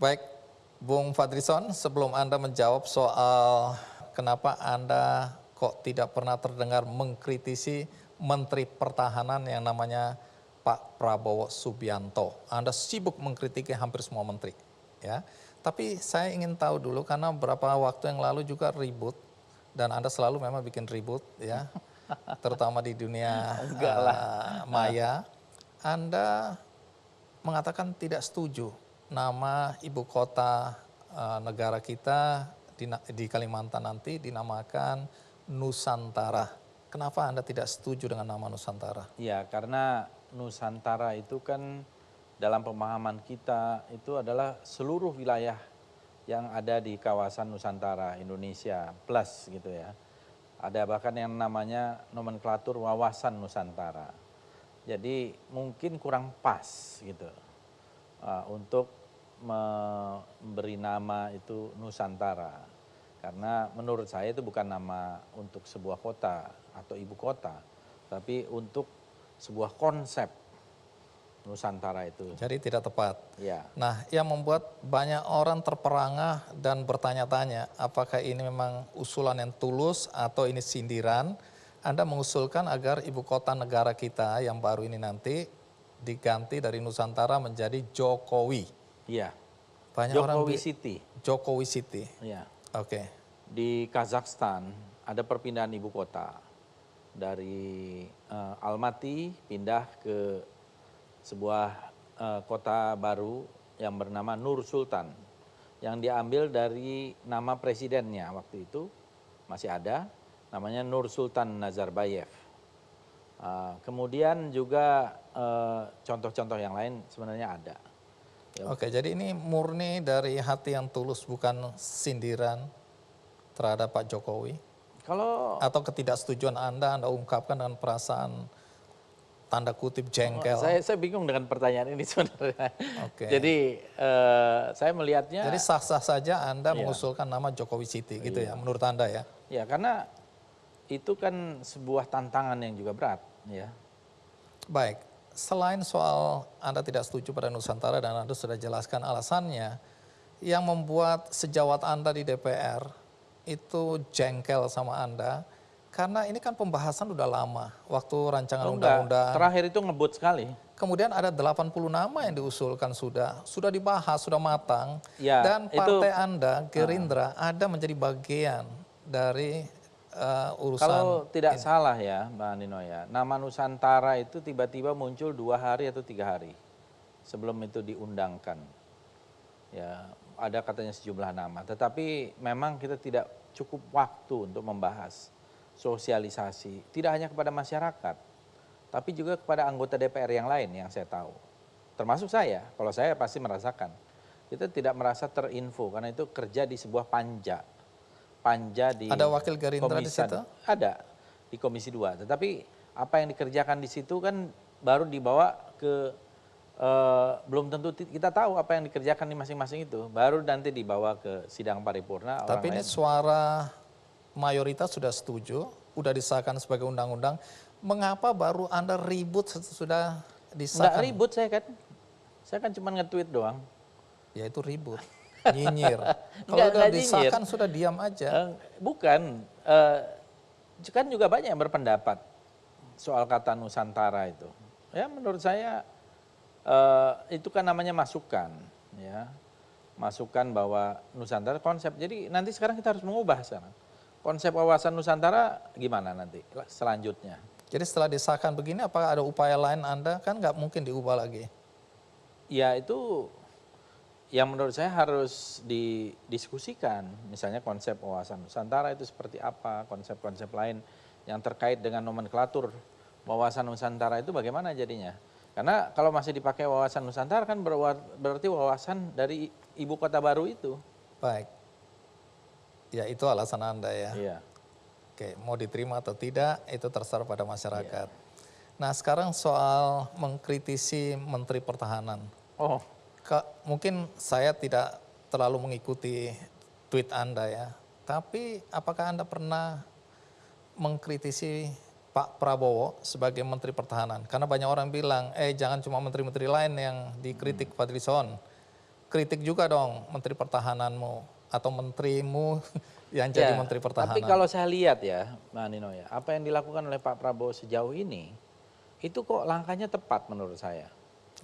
Baik, Bung Fadlison, sebelum Anda menjawab soal kenapa Anda kok tidak pernah terdengar mengkritisi Menteri Pertahanan yang namanya Pak Prabowo Subianto. Anda sibuk mengkritiki hampir semua menteri, ya. Tapi saya ingin tahu dulu karena beberapa waktu yang lalu juga ribut dan Anda selalu memang bikin ribut, ya, terutama di dunia Enggak lah. maya. Anda mengatakan tidak setuju nama ibu kota negara kita di Kalimantan nanti dinamakan Nusantara. Kenapa Anda tidak setuju dengan nama Nusantara? Ya, karena Nusantara itu kan dalam pemahaman kita itu adalah seluruh wilayah yang ada di kawasan Nusantara Indonesia plus gitu ya. Ada bahkan yang namanya nomenklatur wawasan Nusantara. Jadi mungkin kurang pas gitu untuk memberi nama itu Nusantara. Karena menurut saya itu bukan nama untuk sebuah kota atau ibu kota, tapi untuk sebuah konsep Nusantara itu. Jadi tidak tepat. Ya. Nah, yang membuat banyak orang terperangah dan bertanya-tanya apakah ini memang usulan yang tulus atau ini sindiran. Anda mengusulkan agar ibu kota negara kita yang baru ini nanti diganti dari Nusantara menjadi Jokowi. Iya. Banyak Jokowi City. Jokowi City. Iya. Oke. Di Kazakhstan ada perpindahan ibu kota dari Almaty pindah ke sebuah kota baru yang bernama Nur Sultan yang diambil dari nama presidennya waktu itu masih ada, namanya Nur Sultan Nazarbayev. Kemudian juga contoh-contoh yang lain sebenarnya ada. Ya. Oke, jadi ini murni dari hati yang tulus, bukan sindiran terhadap Pak Jokowi? Kalau Atau ketidaksetujuan Anda ungkapkan dengan perasaan tanda kutip jengkel? saya bingung dengan pertanyaan ini sebenarnya. Oke. Jadi saya melihatnya. Jadi sah-sah saja Anda mengusulkan nama Jokowi City gitu ya, menurut Anda ya? Ya, karena itu kan sebuah tantangan yang juga berat, ya. Baik, selain soal Anda tidak setuju pada Nusantara dan Anda sudah jelaskan alasannya, yang membuat sejawat Anda di DPR itu jengkel sama Anda, karena ini kan pembahasan udah lama, waktu rancangan undang-undang. Terakhir itu ngebut sekali. Kemudian ada 80 nama yang diusulkan sudah dibahas, sudah matang. Ya, Dan itu, partai Anda, Gerindra, ada menjadi bagian dari urusan. Kalau tidak salah ya Mbak Nino ya, nama Nusantara itu tiba-tiba muncul 2 hari atau 3 hari sebelum itu diundangkan. Ya, ada katanya sejumlah nama, tetapi memang kita tidak cukup waktu untuk membahas sosialisasi, tidak hanya kepada masyarakat, tapi juga kepada anggota DPR yang lain yang saya tahu. Termasuk saya, kalau saya pasti merasakan. Kita tidak merasa terinfo karena itu kerja di sebuah panja di ada wakil Gerindra di situ? Ada di Komisi 2. Tetapi apa yang dikerjakan di situ kan baru dibawa ke belum tentu kita tahu apa yang dikerjakan di masing-masing itu. Baru nanti dibawa ke sidang paripurna. Tapi ini suara mayoritas sudah setuju, sudah disahkan sebagai undang-undang. Mengapa baru Anda ribut sudah disahkan? Enggak ribut saya kan. Saya kan cuma nge-tweet doang. Ya itu ribut. Nyinyir. Kalau sudah disahkan sudah diam aja. Bukan, kan juga banyak yang berpendapat soal kata Nusantara itu. Ya menurut saya itu kan namanya masukan, ya masukan bahwa Nusantara konsep. Jadi nanti sekarang kita harus mengubah sekarang konsep wawasan Nusantara gimana nanti selanjutnya. Jadi setelah disahkan begini, apakah ada upaya lain Anda? Kan nggak mungkin diubah lagi. Ya itu yang menurut saya harus didiskusikan, misalnya konsep wawasan Nusantara itu seperti apa, konsep-konsep lain yang terkait dengan nomenklatur wawasan Nusantara itu bagaimana jadinya. Karena kalau masih dipakai wawasan Nusantara kan berarti wawasan dari ibu kota baru itu. Baik, ya itu alasan Anda ya. Iya. Oke, mau diterima atau tidak itu terserah pada masyarakat. Iya. Nah sekarang soal mengkritisi Menteri Pertahanan. Mungkin saya tidak terlalu mengikuti tweet Anda ya, tapi apakah Anda pernah mengkritisi Pak Prabowo sebagai Menteri Pertahanan? Karena banyak orang bilang, jangan cuma menteri-menteri lain yang dikritik Fadlison. kritik juga dong Menteri Pertahananmu atau menterimu yang jadi Ya, Menteri tapi Pertahanan. kalau saya lihat ya, Mbak Nino ya, apa yang dilakukan oleh Pak Prabowo sejauh ini, itu kok langkahnya tepat menurut saya.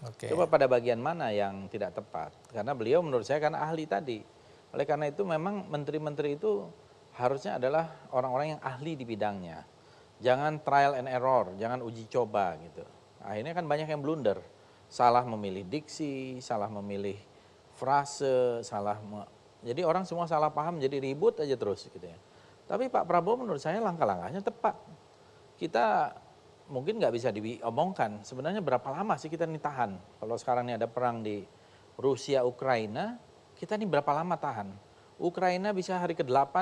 Oke. Coba pada bagian mana yang tidak tepat? Karena beliau menurut saya kan ahli tadi. Oleh karena itu memang menteri-menteri itu harusnya adalah orang-orang yang ahli di bidangnya. Jangan trial and error, jangan uji coba gitu. Akhirnya kan banyak yang blunder. Salah memilih diksi, salah memilih frase, jadi orang semua salah paham, jadi ribut aja terus gitu ya. Tapi Pak Prabowo menurut saya langkah-langkahnya tepat. Kita mungkin nggak bisa diomongkan, sebenarnya berapa lama sih kita nih tahan? Kalau sekarang ini ada perang di Rusia, Ukraina, kita nih berapa lama tahan? Ukraina bisa hari ke-8,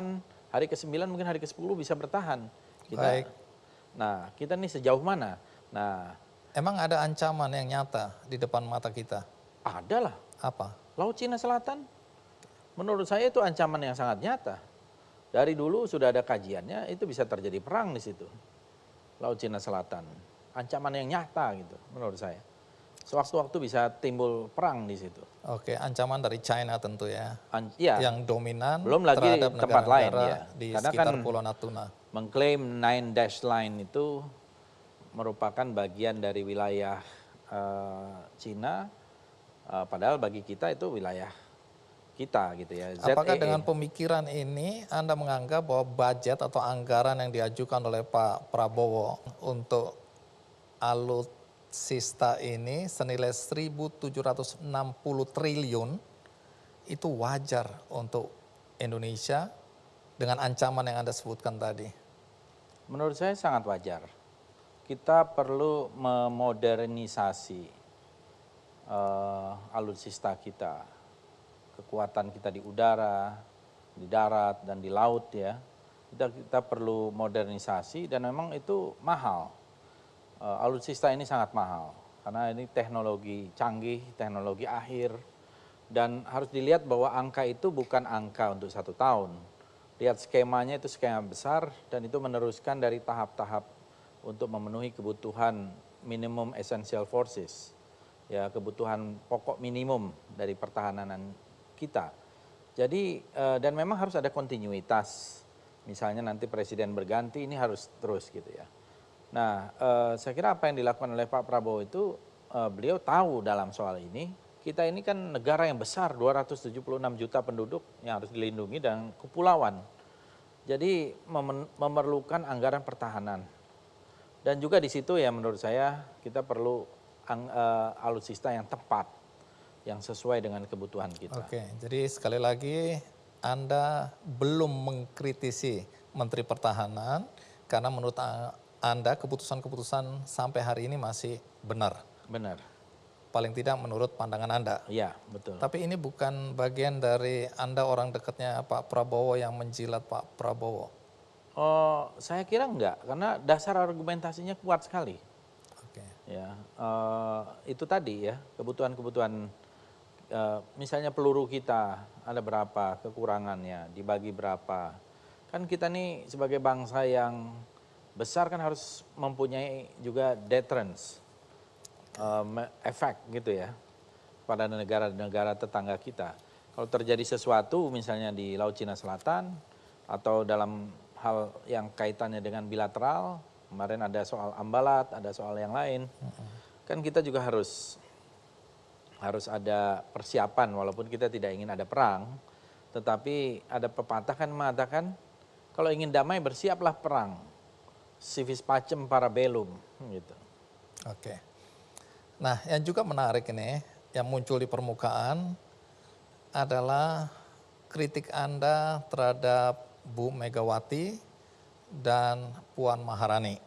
hari ke-9, mungkin hari ke-10 bisa bertahan. Baik. Nah, kita nih sejauh mana? Nah, Emang ada ancaman yang nyata di depan mata kita? ada lah. Apa? Laut Cina Selatan, menurut saya itu ancaman yang sangat nyata. Dari dulu sudah ada kajiannya, itu bisa terjadi perang di situ. Laut Cina Selatan, ancaman yang nyata gitu menurut saya. Sewaktu-waktu bisa timbul perang di situ. Oke, ancaman dari China tentu ya. Ya, Yang dominan belum lagi terhadap tempat lain negara-negara ya. di Karena sekitar kan Pulau Natuna. mengklaim Nine Dash Line itu merupakan bagian dari wilayah Cina, padahal bagi kita itu wilayah kita gitu ya. Apakah ZEE. dengan pemikiran ini Anda menganggap bahwa budget atau anggaran yang diajukan oleh Pak Prabowo untuk alutsista ini senilai 1.760 triliun itu wajar untuk Indonesia dengan ancaman yang Anda sebutkan tadi? Menurut saya sangat wajar. Kita perlu memodernisasi alutsista kita, kekuatan kita di udara, di darat dan di laut ya. Kita perlu modernisasi dan memang itu mahal. Alutsista ini sangat mahal karena ini teknologi canggih, teknologi akhir, dan harus dilihat bahwa angka itu bukan angka untuk 1 tahun. Lihat skemanya itu skema besar dan itu meneruskan dari tahap-tahap untuk memenuhi kebutuhan minimum essential forces, ya kebutuhan pokok minimum dari pertahanan kita. Jadi dan memang harus ada kontinuitas. Misalnya nanti presiden berganti, ini harus terus gitu ya. Nah, saya kira apa yang dilakukan oleh Pak Prabowo itu beliau tahu dalam soal ini. Kita ini kan negara yang besar, 276 juta penduduk yang harus dilindungi dan kepulauan. Jadi memerlukan anggaran pertahanan. Dan juga di situ ya menurut saya kita perlu alutsista yang tepat, yang sesuai dengan kebutuhan kita. Oke, jadi sekali lagi Anda belum mengkritisi Menteri Pertahanan karena menurut Anda keputusan-keputusan sampai hari ini masih benar. Benar. Paling tidak menurut pandangan Anda. Iya, betul. Tapi ini bukan bagian dari Anda orang dekatnya Pak Prabowo yang menjilat Pak Prabowo. Oh, saya kira enggak, karena dasar argumentasinya kuat sekali. Oke. Ya, itu tadi ya kebutuhan-kebutuhan, misalnya peluru kita ada berapa kekurangannya, dibagi berapa. Kan kita nih sebagai bangsa yang besar kan harus mempunyai juga deterrence, efek gitu ya pada negara-negara tetangga kita. Kalau terjadi sesuatu misalnya di Laut Cina Selatan atau dalam hal yang kaitannya dengan bilateral, kemarin ada soal Ambalat, ada soal yang lain, kan kita juga harus ada persiapan walaupun kita tidak ingin ada perang, tetapi ada pepatah kan mengatakan kalau ingin damai bersiaplah perang, civis pacem para bellum gitu. Oke. Nah, yang juga menarik ini yang muncul di permukaan adalah kritik Anda terhadap Bu Megawati dan Puan Maharani.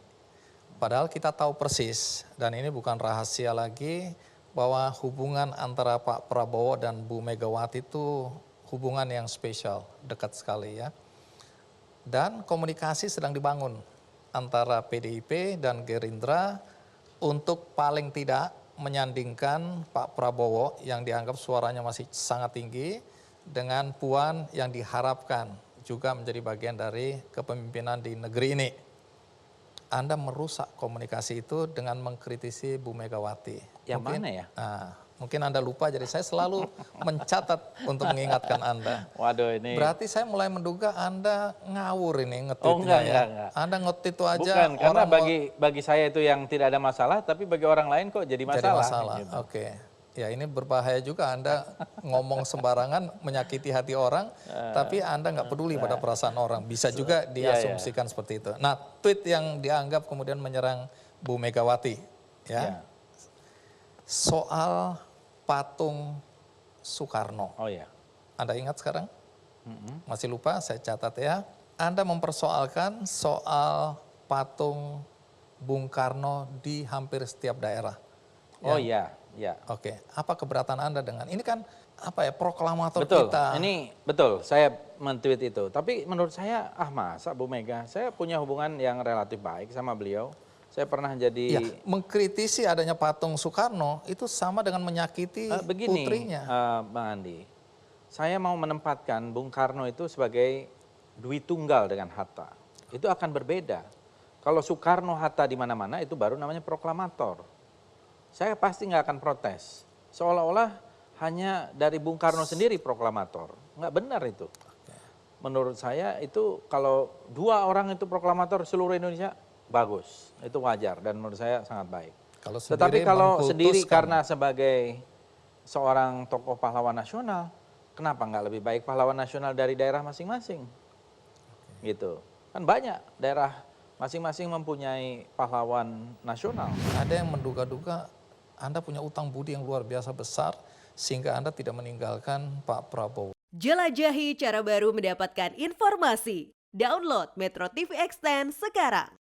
Padahal kita tahu persis dan ini bukan rahasia lagi bahwa hubungan antara Pak Prabowo dan Bu Megawati itu hubungan yang spesial, dekat sekali ya. Dan komunikasi sedang dibangun antara PDIP dan Gerindra untuk paling tidak menyandingkan Pak Prabowo yang dianggap suaranya masih sangat tinggi dengan Puan yang diharapkan juga menjadi bagian dari kepemimpinan di negeri ini. Anda merusak komunikasi itu dengan mengkritisi Bu Megawati. Yang mana ya? Mungkin Anda lupa, jadi saya selalu mencatat untuk mengingatkan Anda. Waduh ini. Berarti saya mulai menduga Anda ngawur ini Oh nge-tweetnya ya. enggak. Anda nge-tweet itu aja Bukan, karena orang mau bagi saya itu yang tidak ada masalah, tapi bagi orang lain kok jadi jadi masalah. masalah. gitu. Oke. Ya ini berbahaya juga Anda ngomong sembarangan menyakiti hati orang, tapi Anda nggak peduli pada perasaan orang. Bisa juga diasumsikan seperti itu. Nah, tweet yang dianggap kemudian menyerang Bu Megawati, ya, Ya. soal patung Soekarno. Oh ya. Anda ingat sekarang? Masih lupa? Saya catat ya. Anda mempersoalkan soal patung Bung Karno di hampir setiap daerah. Oh iya, ya. Oke, apa keberatan Anda dengan ini kan apa ya proklamator Betul, kita? ini betul, saya men-tweet itu. Tapi menurut saya, masa Bu Mega, saya punya hubungan yang relatif baik sama beliau. Saya pernah Ya, jadi mengkritisi adanya patung Soekarno itu sama dengan menyakiti begini, putrinya. Bang Andi. Saya mau menempatkan Bung Karno itu sebagai Dwi Tunggal dengan Hatta. Itu akan berbeda. Kalau Soekarno Hatta di mana-mana itu baru namanya proklamator. Saya pasti nggak akan protes. Seolah-olah hanya dari Bung Karno sendiri proklamator. Nggak benar itu. Menurut saya itu kalau dua orang itu proklamator seluruh Indonesia, bagus. Itu wajar dan menurut saya sangat baik. Kalau Tetapi sendiri kalau sendiri mengkultuskan. karena sebagai seorang tokoh pahlawan nasional, kenapa nggak lebih baik pahlawan nasional dari daerah masing-masing? Gitu. Kan banyak daerah masing-masing mempunyai pahlawan nasional. Ada yang menduga-duga Anda punya utang budi yang luar biasa besar sehingga Anda tidak meninggalkan Pak Prabowo. Jelajahi cara baru mendapatkan informasi. Download Metro TV Extend sekarang.